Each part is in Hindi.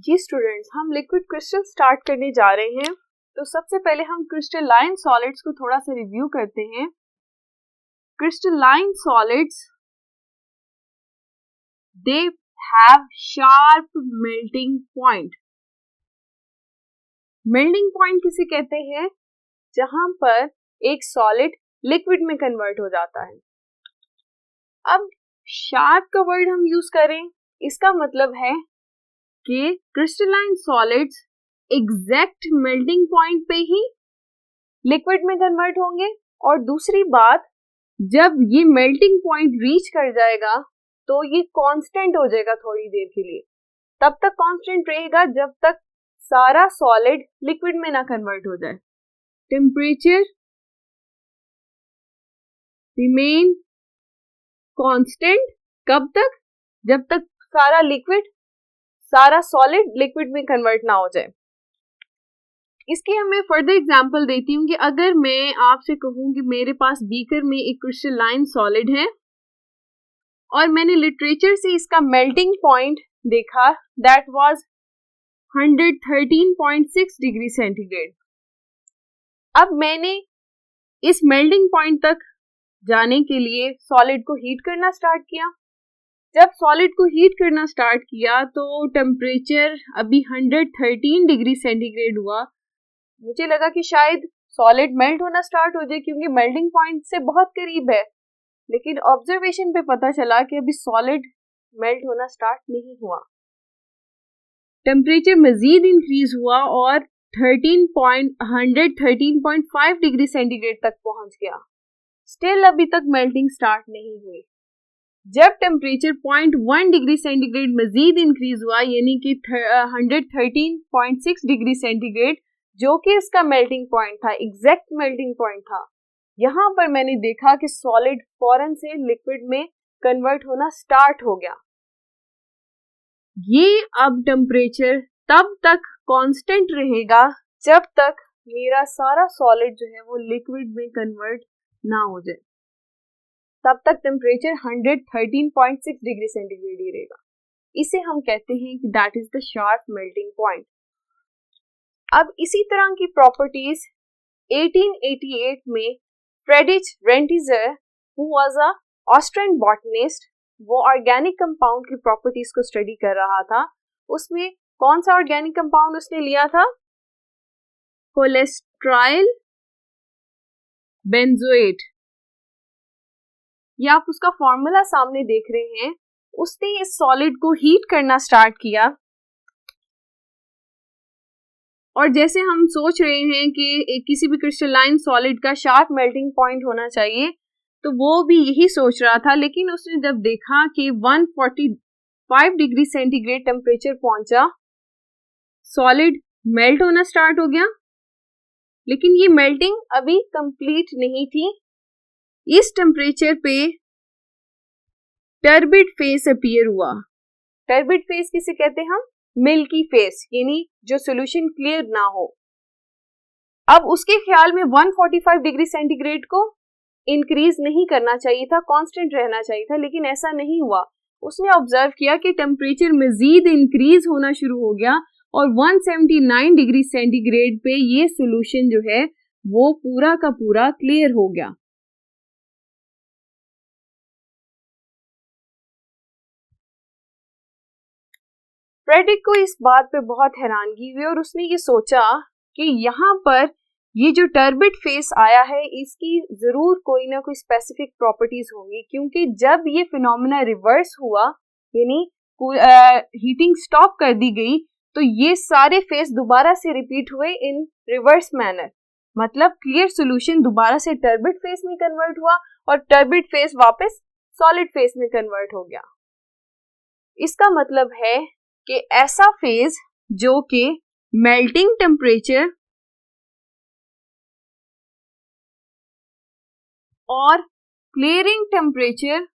जी स्टूडेंट्स, हम लिक्विड क्रिस्टल स्टार्ट करने जा रहे हैं। तो सबसे पहले हम क्रिस्टलाइन सॉलिड्स को थोड़ा सा रिव्यू करते हैं। Crystalline solids they have sharp melting point. Melting point किसे कहते हैं? जहां पर एक सॉलिड लिक्विड में कन्वर्ट हो जाता है। अब शार्प का वर्ड हम यूज करें, इसका मतलब है कि crystalline solids exact melting point पे ही लिक्विड में कन्वर्ट होंगे। और दूसरी बात, जब ये मेल्टिंग पॉइंट रीच कर जाएगा तो ये कांस्टेंट हो जाएगा थोड़ी देर के लिए। तब तक कांस्टेंट रहेगा जब तक सारा सॉलिड लिक्विड में ना कन्वर्ट हो जाए। टेम्परेचर रिमेन कांस्टेंट कब तक? जब तक सारा सॉलिड लिक्विड में कन्वर्ट ना हो जाए। इसके मैं फर्दर एग्जांपल देती हूँ कि अगर मैं आपसे कहूँ कि मेरे पास बीकर में एक क्रिस्टलाइन सॉलिड है और मैंने लिटरेचर से इसका मेल्टिंग पॉइंट देखा, दैट वाज 113.6 डिग्री सेंटीग्रेड। अब मैंने इस मेल्टिंग पॉइंट तक जाने के लिए सॉलिड को हीट करना स्टार्ट किया। जब सॉलिड को हीट करना स्टार्ट किया तो टेम्परेचर अभी 113 डिग्री सेंटीग्रेड हुआ। मुझे लगा कि शायद सॉलिड मेल्ट होना स्टार्ट हो जाए क्योंकि मेल्टिंग पॉइंट से बहुत करीब है, लेकिन ऑब्जर्वेशन पे पता चला कि अभी सॉलिड मेल्ट होना स्टार्ट नहीं हुआ। टेम्परेचर मजीद इंक्रीज हुआ और 113.5 डिग्री सेंटीग्रेड तक पहुंच गया। स्टिल अभी तक मेल्टिंग स्टार्ट नहीं हुई। जब टेम्परेचर 0.1 डिग्री सेंटीग्रेड मजीद इंक्रीज हुआ, यानी कि 113.6 डिग्री सेंटीग्रेड, जो कि इसका मेल्टिंग पॉइंट था, एग्जैक्ट मेल्टिंग पॉइंट था, यहां पर मैंने देखा कि सॉलिड फौरन से लिक्विड में कन्वर्ट होना स्टार्ट हो गया। ये अब टेम्परेचर तब तक कांस्टेंट रहेगा जब तक मेरा सारा सॉलिड जो है वो लिक्विड में कन्वर्ट ना हो जाए। तब तक टेम्परेचर 113.6 डिग्री सेंटीग्रेड ही रहेगा। इसे हम कहते हैं कि that is the sharp melting point. अब इसी तरह की प्रॉपर्टीज 1888 में Friedrich Reinitzer, who was a Austrian botanist, वो ऑर्गेनिक कंपाउंड की प्रॉपर्टीज को स्टडी कर रहा था। उसमें कौन सा ऑर्गेनिक कंपाउंड उसने लिया था? कोलेस्ट्राइल बेंजोएट। ये आप उसका फॉर्मूला सामने देख रहे हैं। उसने इस सॉलिड को हीट करना स्टार्ट किया और जैसे हम सोच रहे हैं कि किसी भी क्रिस्टलाइन सॉलिड का शार्प मेल्टिंग पॉइंट होना चाहिए, तो वो भी यही सोच रहा था। लेकिन उसने जब देखा कि 145 डिग्री सेंटीग्रेड टेम्परेचर पहुंचा, सॉलिड मेल्ट होना स्टार्ट हो गया, लेकिन ये मेल्टिंग अभी कंप्लीट नहीं थी। इस टेम्परेचर पे टर्बिड फेस अपीयर हुआ। टर्बिड फेस किसे कहते हैं हम? मिल्की फेस, यानी जो सॉल्यूशन क्लियर ना हो। अब उसके ख्याल में 145 डिग्री सेंटीग्रेड को इंक्रीज नहीं करना चाहिए था, कांस्टेंट रहना चाहिए था, लेकिन ऐसा नहीं हुआ। उसने ऑब्जर्व किया कि टेम्परेचर मजीद इंक्रीज होना शुरू हो गया और 179 डिग्री सेंटीग्रेड पे ये सॉल्यूशन जो है वो पूरा का पूरा क्लियर हो गया। फ्रेडरिक को इस बात पे बहुत हैरानगी हुई और उसने ये सोचा कि यहाँ पर ये जो टर्बिड फेस आया है, इसकी जरूर कोई ना कोई स्पेसिफिक प्रॉपर्टीज होंगी, क्योंकि जब ये फिनोमेना रिवर्स हुआ, यानी हीटिंग स्टॉप कर दी गई, तो ये सारे फेस दोबारा से रिपीट हुए इन रिवर्स मैनर। मतलब क्लियर सॉल्यूशन दोबारा से टर्बिड फेस में कन्वर्ट हुआ और टर्बिड फेस वापस सॉलिड फेस में कन्वर्ट हो गया। इसका मतलब है कि ऐसा फेज जो कि मेल्टिंग टेम्परेचर और क्लियरिंग टेम्परेचर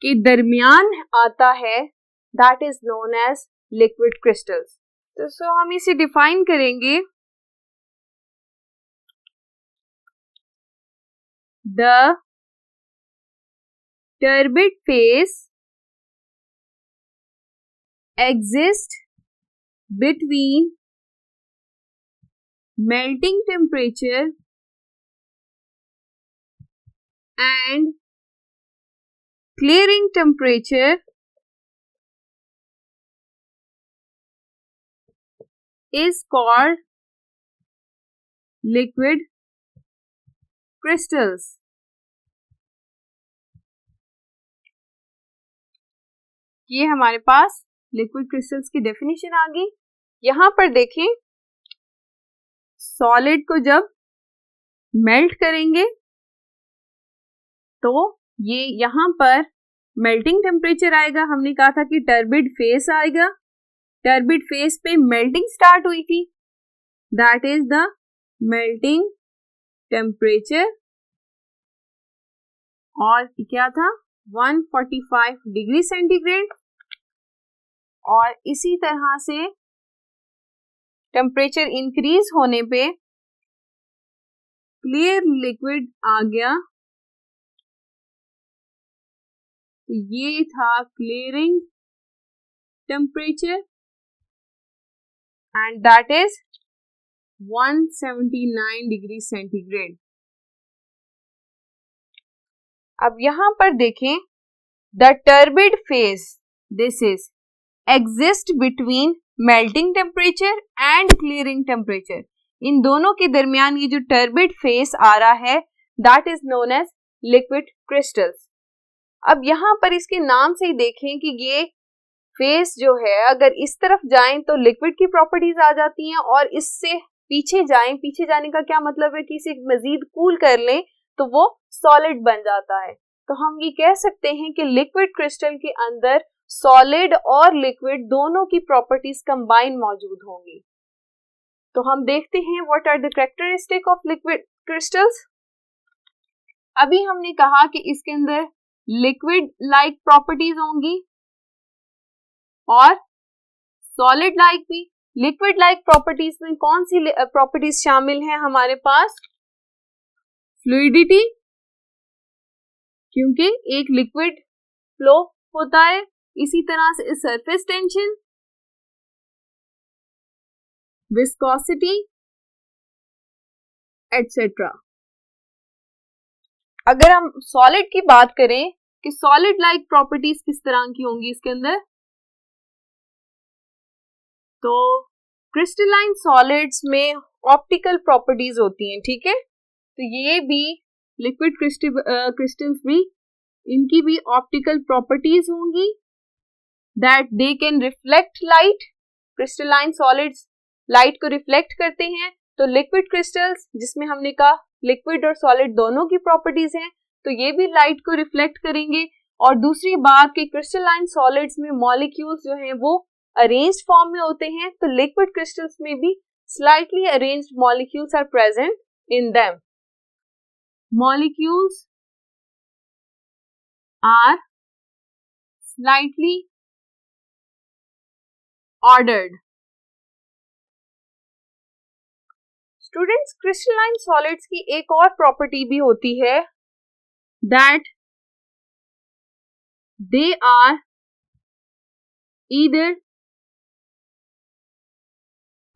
के दरमियान आता है, that is known as liquid crystals. तो हम इसे डिफाइन करेंगे, the turbid phase exist between melting temperature and clearing temperature is called liquid crystals. ये हमारे पास लिक्विड क्रिस्टल्स की डेफिनेशन आ गई। यहां पर देखें, सॉलिड को जब मेल्ट करेंगे तो ये यहां पर मेल्टिंग टेम्परेचर आएगा। हमने कहा था कि टर्बिड फेस आएगा, टर्बिड फेस पे मेल्टिंग स्टार्ट हुई थी, that is the melting temperature, और क्या था 145 डिग्री सेंटीग्रेड। और इसी तरह से टेम्परेचर इंक्रीज होने पे क्लियर लिक्विड आ गया, ये था clearing temperature and that is 179 degree centigrade. अब यहां पर देखें, the turbid phase this is exist between melting temperature and clearing temperature. इन दोनों के दरमियान ये जो टर्बिड फेस आ रहा है that is known as liquid crystals. अब यहां पर इसके नाम से ही देखें कि ये फेस जो है अगर इस तरफ जाएं तो लिक्विड की प्रॉपर्टीज आ जाती हैं, और इससे पीछे जाएं, पीछे जाने का क्या मतलब है कि इसे मजीद कूल कर लें तो वो सॉलिड बन जाता है। तो हम ये कह सकते हैं कि लिक्विड क्रिस्टल के अंदर सॉलिड और लिक्विड दोनों की प्रॉपर्टीज कंबाइन मौजूद होंगी। तो हम देखते हैं what are the characteristic of liquid crystals. अभी हमने कहा कि इसके अंदर लिक्विड लाइक प्रॉपर्टीज होंगी और सॉलिड लाइक भी। लिक्विड लाइक प्रॉपर्टीज में कौन सी प्रॉपर्टीज शामिल हैं हमारे पास? फ्लूइडिटी, क्योंकि एक लिक्विड फ्लो होता है, इसी तरह से सरफेस टेंशन, विस्कोसिटी एटसेट्रा। अगर हम सॉलिड की बात करें कि सॉलिड लाइक प्रॉपर्टीज किस तरह की होंगी इसके अंदर, तो क्रिस्टलाइन सॉलिड्स में ऑप्टिकल प्रॉपर्टीज होती हैं, ठीक है। तो ये भी लिक्विड क्रिस्टल्स भी, इनकी भी ऑप्टिकल प्रॉपर्टीज होंगी that they can reflect light. Crystalline solids light को रिफ्लेक्ट करते हैं, तो लिक्विड क्रिस्टल्स जिसमें हमने कहा लिक्विड और सॉलिड दोनों की प्रॉपर्टीज हैं, तो ये भी लाइट को रिफ्लेक्ट करेंगे। और दूसरी बात कि क्रिस्टलाइन सॉलिड्स में मॉलिक्यूल्स जो हैं वो अरेंज्ड फॉर्म में होते हैं, तो लिक्विड क्रिस्टल्स में भी slightly arranged molecules are present in them. Molecules are slightly ordered. Students, crystalline solids की एक और प्रॉपर्टी भी होती है that they are either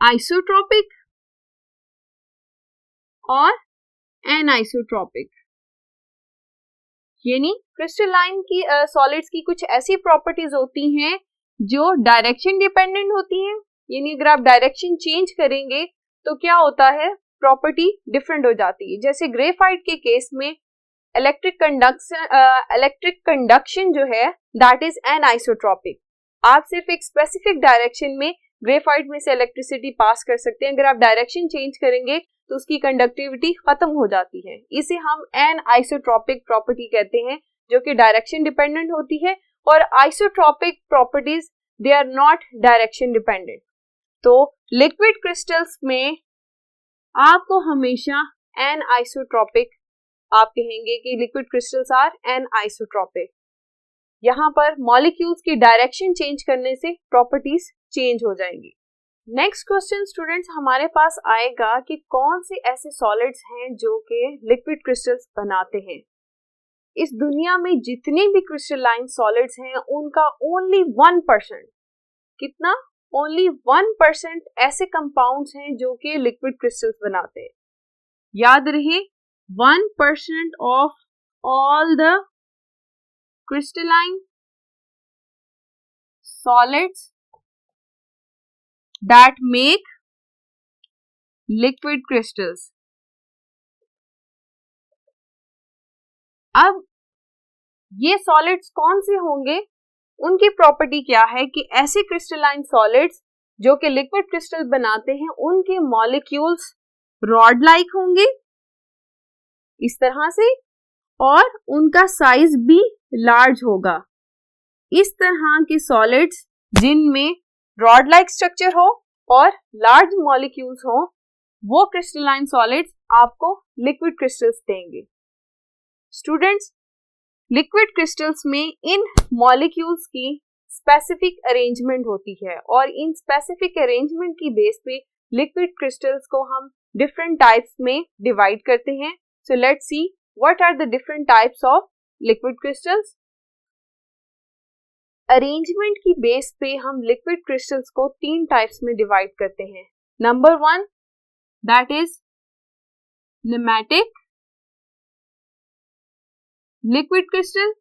isotropic or anisotropic. यानी क्रिस्टलाइन की सॉलिड्स की कुछ ऐसी प्रॉपर्टीज होती हैं जो डायरेक्शन डिपेंडेंट होती हैं, यानी अगर आप डायरेक्शन चेंज करेंगे तो क्या होता है, प्रॉपर्टी डिफरेंट हो जाती है। जैसे ग्रेफाइट के केस में इलेक्ट्रिक कंडक्शन जो है दैट इज एनाइसोट्रॉपिक। आप सिर्फ एक स्पेसिफिक डायरेक्शन में ग्रेफाइट में से इलेक्ट्रिसिटी पास कर सकते हैं, अगर आप डायरेक्शन चेंज करेंगे तो उसकी कंडक्टिविटी खत्म हो जाती है। इसे हम एनाइसोट्रॉपिक प्रॉपर्टी कहते हैं, जो कि डायरेक्शन डिपेंडेंट होती है। और isotropic properties they are not direction dependent. तो लिक्विड क्रिस्टल्स में आपको हमेशा एनाइसोट्रॉपिक, आप कहेंगे कि लिक्विड क्रिस्टल्स आर एनाइसोट्रॉपिक। यहाँ पर मॉलिक्यूल्स की डायरेक्शन चेंज करने से प्रॉपर्टीज चेंज हो जाएंगी। नेक्स्ट क्वेश्चन स्टूडेंट्स हमारे पास आएगा कि कौन से ऐसे सॉलिड्स हैं जो कि लिक्विड क्रिस्टल्स बनाते हैं। इस दुनिया में जितने भी क्रिस्टलाइन सॉलिड्स हैं उनका ओनली 1%, कितना, ओनली 1% ऐसे कंपाउंड्स हैं जो कि लिक्विड क्रिस्टल्स बनाते हैं। याद रहे 1% of all the crystalline solids that make liquid crystals। अब ये सॉलिड्स कौन से होंगे, उनकी प्रॉपर्टी क्या है कि ऐसे क्रिस्टलाइन सॉलिड्स जो कि लिक्विड क्रिस्टल बनाते हैं उनके मॉलिक्यूल्स रॉड लाइक होंगे इस तरह से, और उनका साइज भी लार्ज होगा। इस तरह के सॉलिड्स जिनमें रॉड लाइक स्ट्रक्चर हो और लार्ज मॉलिक्यूल्स हो, वो क्रिस्टलाइन सॉलिड्स आपको लिक्विड क्रिस्टल्स देंगे। स्टूडेंट्स, लिक्विड क्रिस्टल्स में इन मॉलिक्यूल्स की स्पेसिफिक अरेंजमेंट होती है और इन स्पेसिफिक अरेंजमेंट की बेस पे लिक्विड क्रिस्टल्स को हम डिफरेंट टाइप्स में डिवाइड करते हैं। So let's see what are the different types of liquid crystals. Arrangement की बेस पे हम लिक्विड क्रिस्टल्स को 3 टाइप्स में डिवाइड करते हैं। Number 1 that is nematic liquid crystal.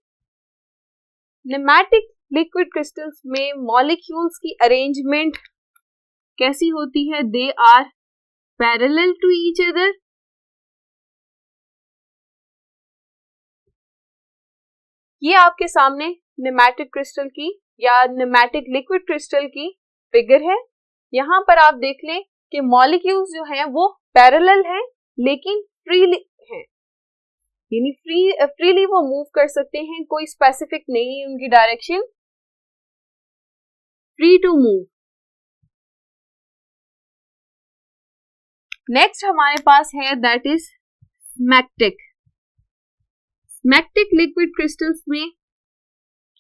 Nematic liquid crystals में मॉलिक्यूल्स की अरेंजमेंट कैसी होती है, they are parallel to each other. ये आपके सामने नेमेटिक क्रिस्टल की या नेमेटिक लिक्विड क्रिस्टल की फिगर है। यहाँ पर आप देख लें कि मॉलिक्यूल्स जो हैं वो पैरेलल हैं लेकिन फ्रीली हैं, यानी फ्रीली वो मूव कर सकते हैं, कोई स्पेसिफिक नहीं है उनकी direction, free to move. Next हमारे पास है that is smectic. Smectic liquid crystals में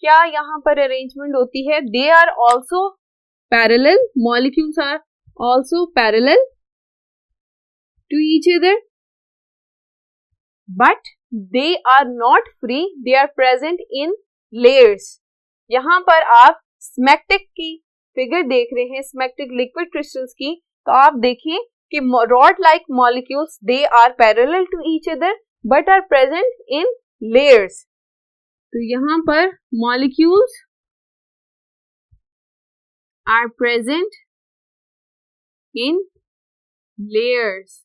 क्या यहाँ पर अरेंजमेंट होती है, they are also parallel, molecules are also parallel to each other but they are not free, they are present in layers. यहाँ पर आप स्मैक्टिक की फिगर देख रहे हैं, स्मैक्टिक लिक्विड क्रिस्टल्स की, तो आप देखिए कि rod like molecules they are parallel to each other but are present in layers. तो यहां पर molecules are present in layers.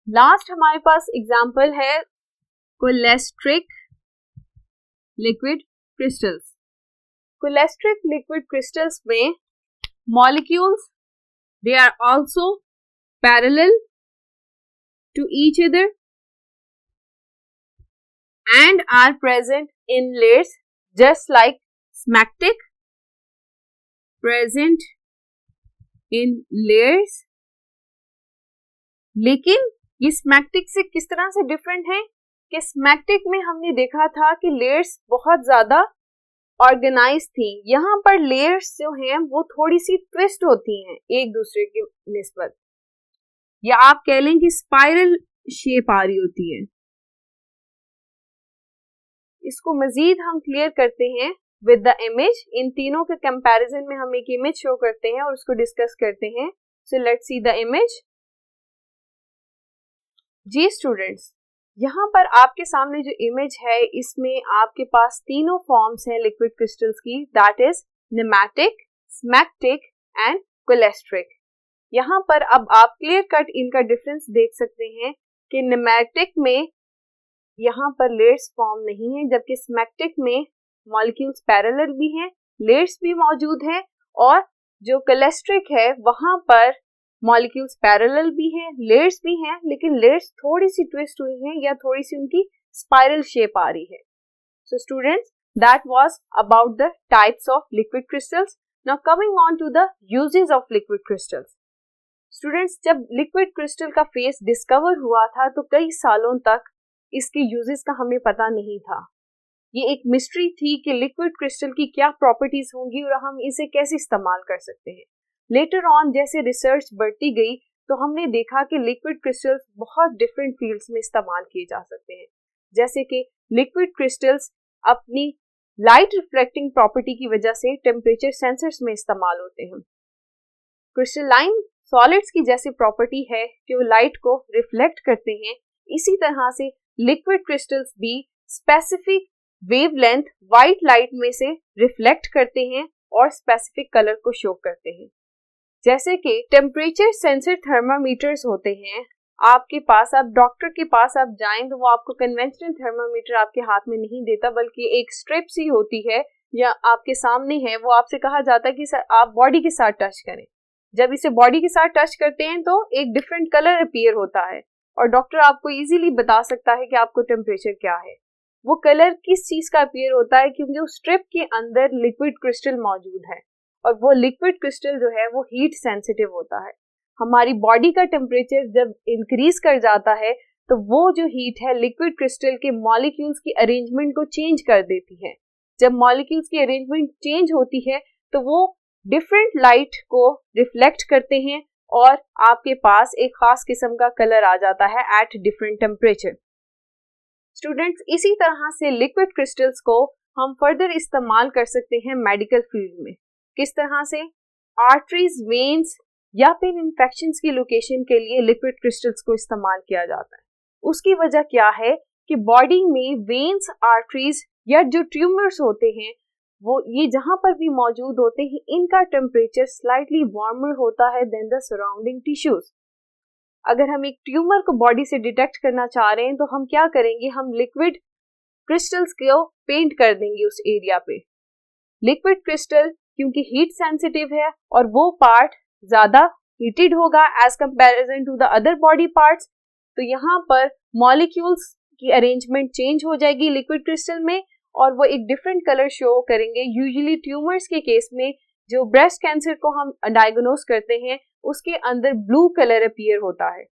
Last हमारे पास एग्जांपल है cholesteric liquid crystals. Cholesteric liquid crystals में molecules they are also parallel to each other and are present in layers just like smectic present in layers। लेकिन ये स्मैक्टिक से किस तरह से डिफरेंट है कि स्मैक्टिक में हमने देखा था कि लेयर्स बहुत ज्यादा ऑर्गेनाइज थी, यहाँ पर लेयर्स जो हैं वो थोड़ी सी ट्विस्ट होती हैं एक दूसरे की निस्बत, या आप कह लें कि स्पाइरल शेप आ रही होती है। इसको मजीद हम क्लियर करते हैं विद द इमेज। इन तीनों के कंपैरिजन में हम एक इमेज शो करते हैं और उसको डिस्कस करते हैं। So let's see the image. जी स्टूडेंट्स, यहाँ पर आपके सामने जो इमेज है इसमें आपके पास तीनों फॉर्म्स हैं लिक्विड क्रिस्टल्स की, दैट इज नेमेटिक, स्मैक्टिक एंड कोलेस्ट्रिक। यहाँ पर अब आप क्लियर कट इनका डिफरेंस देख सकते हैं कि नेमेटिक में यहाँ पर लेयर्स फॉर्म नहीं है, जबकि स्मैक्टिक में मॉलिक्यूल्स पैरेलल भी हैं, लेयर्स भी मौजूद हैं, और जो कोलेस्ट्रिक है वहां पर मॉलिक्यूल्स पैरेलल भी हैं, लेयर्स भी हैं, लेकिन लेयर्स थोड़ी सी ट्विस्ट हुई हैं या थोड़ी सी उनकी स्पाइरल शेप आ रही है। So students, that was about the types of liquid crystals. Now coming on to the uses of liquid crystals. Students, जब लिक्विड क्रिस्टल का फेस डिस्कवर हुआ था तो कई सालों तक इसके यूजेस का हमें पता नहीं था। ये एक मिस्ट्री थी कि लिक्विड क्रिस्टल की क्या प्रॉपर्टीज होंगी और हम इसे कैसे इस्तेमाल कर सकते हैं। लेटर ऑन जैसे रिसर्च बढ़ती गई तो हमने देखा कि लिक्विड क्रिस्टल्स बहुत डिफरेंट फील्ड्स में इस्तेमाल किए जा सकते हैं, जैसे कि लिक्विड क्रिस्टल्स अपनी लाइट रिफ्लेक्टिंग प्रॉपर्टी की वजह से टेम्परेचर सेंसर्स में इस्तेमाल होते हैं। क्रिस्टलाइन सॉलिड्स की जैसी प्रॉपर्टी है कि वो लाइट को रिफ्लेक्ट करते हैं, इसी तरह से लिक्विड क्रिस्टल्स भी स्पेसिफिक वेवलेंथ वाइट लाइट में से रिफ्लेक्ट करते हैं और स्पेसिफिक कलर को शो करते हैं। जैसे कि टेम्परेचर सेंसर थर्मामीटर्स होते हैं, आपके पास, आप डॉक्टर के पास आप जाएं तो वो आपको कन्वेंशनल थर्मामीटर आपके हाथ में नहीं देता, बल्कि एक स्ट्रिप सी होती है या आपके सामने है, वो आपसे कहा जाता है कि आप बॉडी के साथ टच करें। जब इसे बॉडी के साथ टच करते हैं तो एक डिफरेंट कलर अपीयर होता है और डॉक्टर आपको इजीली बता सकता है कि आपको टेम्परेचर क्या है। वो कलर किस चीज का अपीयर होता है, क्योंकि उस स्ट्रिप के अंदर लिक्विड क्रिस्टल मौजूद है और वो लिक्विड क्रिस्टल जो है वो हीट सेंसिटिव होता है। हमारी बॉडी का टेम्परेचर जब इंक्रीज कर जाता है तो वो जो हीट है लिक्विड क्रिस्टल के मॉलिक्यूल्स की अरेंजमेंट को चेंज कर देती है। जब मॉलिक्यूल्स की अरेंजमेंट चेंज होती है तो वो डिफरेंट लाइट को रिफ्लेक्ट करते हैं और आपके पास एक खास किस्म का कलर आ जाता है एट डिफरेंट टेम्परेचर। स्टूडेंट्स, इसी तरह से लिक्विड क्रिस्टल्स को हम फर्दर इस्तेमाल कर सकते हैं मेडिकल फील्ड में। किस तरह से? आर्टरीज, वेन्स या फिर इन्फेक्शंस की लोकेशन के लिए लिक्विड क्रिस्टल्स को इस्तेमाल किया जाता है। उसकी वजह क्या है कि बॉडी में वेन्स, आर्टरीज या जो ट्यूमर्स होते हैं वो ये जहां पर भी मौजूद होते हैं, इनका टेम्परेचर स्लाइटली वार्मर होता है देन द सराउंडिंग टिश्यूज। अगर हम एक ट्यूमर को बॉडी से डिटेक्ट करना चाह रहे हैं तो हम क्या करेंगे, हम लिक्विड क्रिस्टल्स को पेंट कर देंगे उस एरिया पे। लिक्विड क्रिस्टल क्योंकि हीट सेंसिटिव है और वो पार्ट ज्यादा हीटेड होगा as comparison to the other body parts, तो यहाँ पर मॉलिक्यूल्स की अरेंजमेंट चेंज हो जाएगी लिक्विड क्रिस्टल में और वो एक डिफरेंट कलर शो करेंगे। यूजुअली ट्यूमर्स के केस में जो ब्रेस्ट कैंसर को हम डायग्नोस करते हैं उसके अंदर ब्लू कलर अपीयर होता है।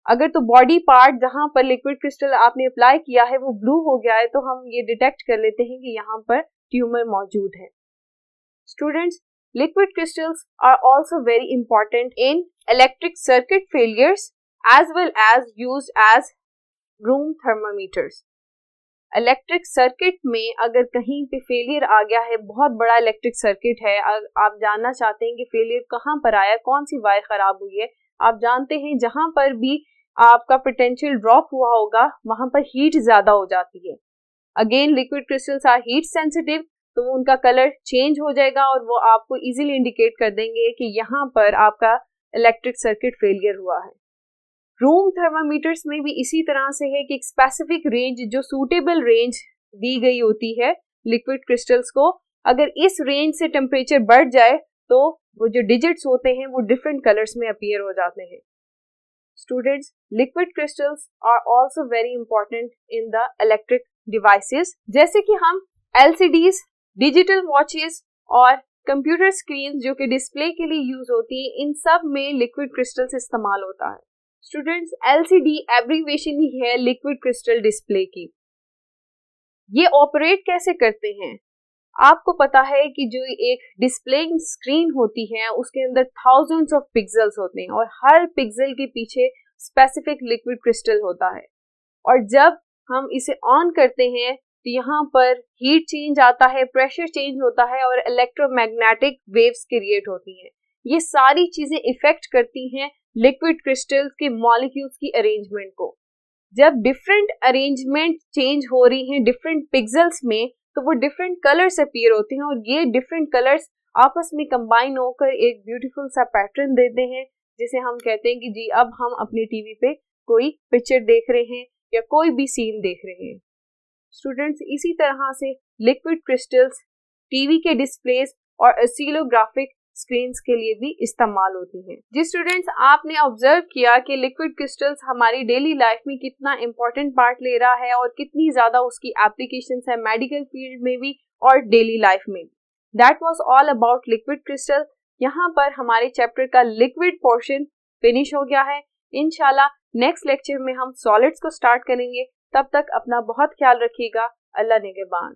अगर तो बॉडी पार्ट जहां पर लिक्विड क्रिस्टल आपने अप्लाई किया है वो ब्लू हो गया है तो हम ये डिटेक्ट कर लेते हैं कि यहाँ पर ट्यूमर मौजूद है। Students, liquid crystals are also very important in electric circuit failures as well as used as room thermometers. Electric circuit में अगर कहीं पे फेलियर आ गया है, बहुत बड़ा इलेक्ट्रिक सर्किट है, आप जानना चाहते हैं कि फेलियर कहाँ पर आया, कौन सी वायर खराब हुई है, आप जानते हैं जहां पर भी आपका पोटेंशियल ड्रॉप हुआ होगा वहां पर हीट ज्यादा हो जाती है। Again liquid crystals are heat sensitive, तो उनका कलर चेंज हो जाएगा और वो आपको इजीली इंडिकेट कर देंगे कि यहाँ पर आपका इलेक्ट्रिक सर्किट फेलियर हुआ है। रूम थर्मामीटर्स में भी इसी तरह से है कि एक स्पेसिफिक रेंज, जो सूटेबल रेंज दी गई होती है लिक्विड क्रिस्टल्स को, अगर इस रेंज से टेम्परेचर बढ़ जाए तो वो जो डिजिट्स होते हैं वो डिफरेंट कलर्स में अपीयर हो जाते हैं। Students, liquid crystals are also very important in the electric devices, जैसे कि हम LCDs, डिजिटल वॉचेस और कंप्यूटर स्क्रीन जो कि डिस्प्ले के लिए यूज होती है, इन सब में लिक्विड क्रिस्टल्स इस्तेमाल होता है। स्टूडेंट्स, LCD एब्रीविएशन ही है लिक्विड क्रिस्टल डिस्प्ले की। ये ऑपरेट कैसे करते हैं? आपको पता है कि जो एक डिस्प्लेइंग स्क्रीन होती है उसके अंदर थाउजेंड्स ऑफ पिक्सेल्स होते हैं और हर पिक्सल के पीछे स्पेसिफिक लिक्विड क्रिस्टल होता है, और जब हम इसे ऑन करते हैं तो यहाँ पर हीट चेंज आता है, प्रेशर चेंज होता है और इलेक्ट्रोमैग्नेटिक वेव्स क्रिएट होती हैं। ये सारी चीजें इफेक्ट करती हैं लिक्विड क्रिस्टल्स के मॉलिक्यूल्स की अरेंजमेंट को। जब डिफरेंट अरेंजमेंट चेंज हो रही हैं डिफरेंट पिक्सेल्स में तो वो डिफरेंट कलर्स अपीयर होते हैं और ये डिफरेंट कलर्स आपस में कंबाइन होकर एक ब्यूटीफुल सा पैटर्न देते हैं, जिसे हम कहते हैं कि जी अब हम अपने टीवी पे कोई पिक्चर देख रहे हैं या कोई भी सीन देख रहे हैं। स्टूडेंट्स, इसी तरह से लिक्विड क्रिस्टल्स टीवी के डिस्प्लेस और ऑसिलोग्राफिक स्क्रीन्स के लिए भी इस्तेमाल होती हैं। जी स्टूडेंट्स, आपने ऑब्जर्व किया कि लिक्विड क्रिस्टल्स हमारी डेली लाइफ में कितना इंपॉर्टेंट पार्ट ले रहा है और कितनी ज्यादा उसकी एप्लीकेशंस है मेडिकल फील्ड में भी और डेली लाइफ में भी। That was all about liquid crystal. यहाँ पर हमारे चैप्टर का लिक्विड पोर्शन फिनिश हो गया है। इंशाल्लाह नेक्स्ट लेक्चर में हम सॉलिड्स को स्टार्ट करेंगे। तब तक अपना बहुत ख्याल रखिएगा। अल्लाह निगहबान।